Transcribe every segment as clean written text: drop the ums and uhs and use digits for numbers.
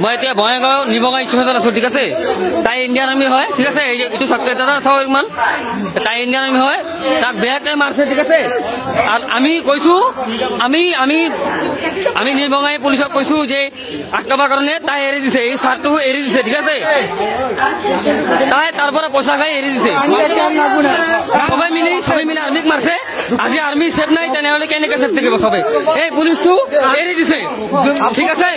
মই এতিয়া বঙাইগাঁও নিবঙাই ষ্টেচনত আছো ঠিক আছে তাই ইণ্ডিয়ান আৰ্মি হয় ঠিক আছে এইটো দাদা চাও ইমান তাই ইণ্ডিয়ান আৰ্মি হয় তাক বেয়াকে মাৰছে ঠিক আছে আৰু আমি কৈছো আমি নিবঙাই পুলিচক কৈছো যে আটকাবৰ কাৰণে তাই এৰি দিছে এই চাৰটো এৰি দিছে ঠিক আছে তাই তাৰ পৰা পইচা খাই এৰি দিছে সবাই মিলি আৰ্মিক মাৰছে আজি আৰ্মি সেফ নাই তেনেহলে কেনেকে সেফ থাকিব সবাই এই পুলিচটো এৰি দিছে ঠিক আছে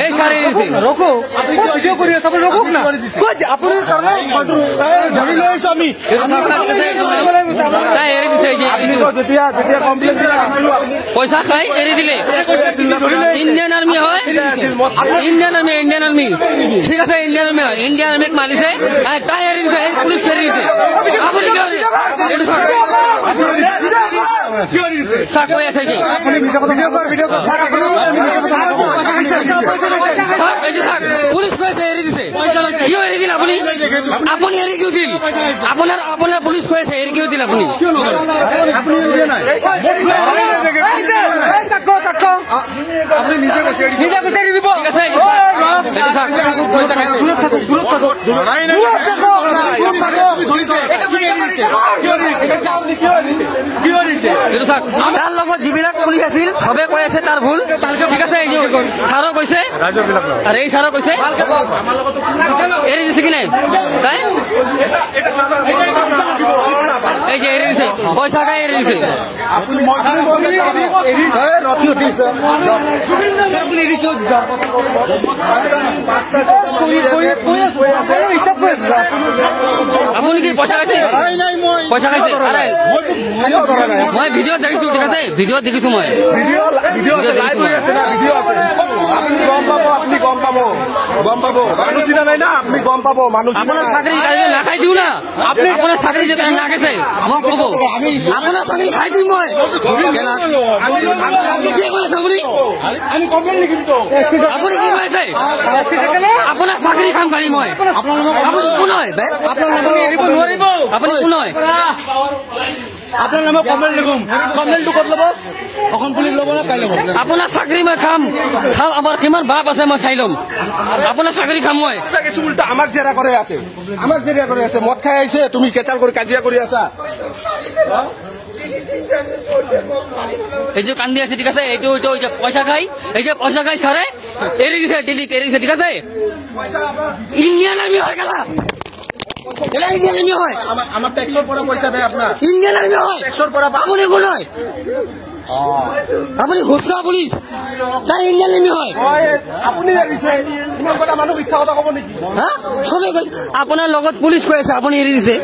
এই চাৰ এৰি দিছে ৰকো আপনি ভিডিও কৰি আছে আপুনি ৰকক না কই আপুনি কাৰণে ধৰি লৈ আছো আমি তাই এৰি দিছে যেতিয়া কমপ্লেইন পইচা খাই এৰি দিলে ইণ্ডিয়ান আৰ্মি হয় ইণ্ডিয়ান আৰ্মি ঠিক আছে ইণ্ডিয়ান আৰ্মিক মাৰিছে তাই এৰি দিছে এই পুলিচ এৰি দিছে আপুনি এইটো চাক কৈ আছে কি পুলিচ কৈছে এৰি দিছে কিয় এৰি দিল আপুনি এৰি কিয় দিল আপোনাৰ পুলিচ কৈছে এৰি কিয় দিল আপুনি নিজে কৈছে এৰি দিব ঠিক আছে তাৰ লগত যিবিলাক পুলিচ আছিল সবে কৈ আছে তাৰ ভুল ঠিক আছে এই ছাৰো কৈছে আৰু এই ছাৰো কৈছে এৰি দিছে কি নাই তাই এই যে এৰি দিছে পইচা খাই এৰি দিছে আপুনি কি পইচা খাইছে পইচা খাইছে মই ভিডিঅ' দেখিছো ঠিক আছে ভিডিঅ' দেখিছো মই আপোনাৰ চাকৰি নাখাই দিও না আপোনাৰ চাকৰি যদি নাখাইছে মোক ক'ব আপোনাৰ চাকৰি খাই দিম মই কি কৈ আছে আপুনি কি কৈ আছে আপোনাৰ চাকৰি খাম খালি মই আপুনি কোন হয় আপুনি কোন হয় আপনার নামে কমপ্লেইন লিখুম কমপ্লেইনটো কত লব এখন পুলিশ লব না কাই লব আপোনাৰ চাকৰি মই খাম আমাৰ কিমান বাপ আছে মই চাই লম আপোনাৰ চাকৰি খাম মই কিছু উল্টা আমাক জেৰা কৰে আছে মদ খাই আহিছে তুমি কেচাল কৰি কাজিয়া কৰি আছা এই যে কান্দি আছে ঠিক আছে এইটো পইচা খাই ছাৰে এৰি দিছে দিল্লীত এৰি দিছে ঠিক আছে ইণ্ডিয়ান আৰ্মি হয় গেলা ইণ্ডিয়ান আৰ্মি হয় আমাৰ ট্যাক্সৰ পড়া পয়সা দেয় আপনাৰ ইণ্ডিয়ান আৰ্মি হয় ট্যাক্সৰ পড়া আপুনি কোন হয় আপুনি ঘোষণা পুলিচ তাই ইণ্ডিয়ান আৰ্মি হয় আপুনি মানুহ মিথ্যা কথা কব নেকি হা চবে কৈছে আপোনাৰ লগত পুলিচ কৈ আছে আপুনি এৰি দিছে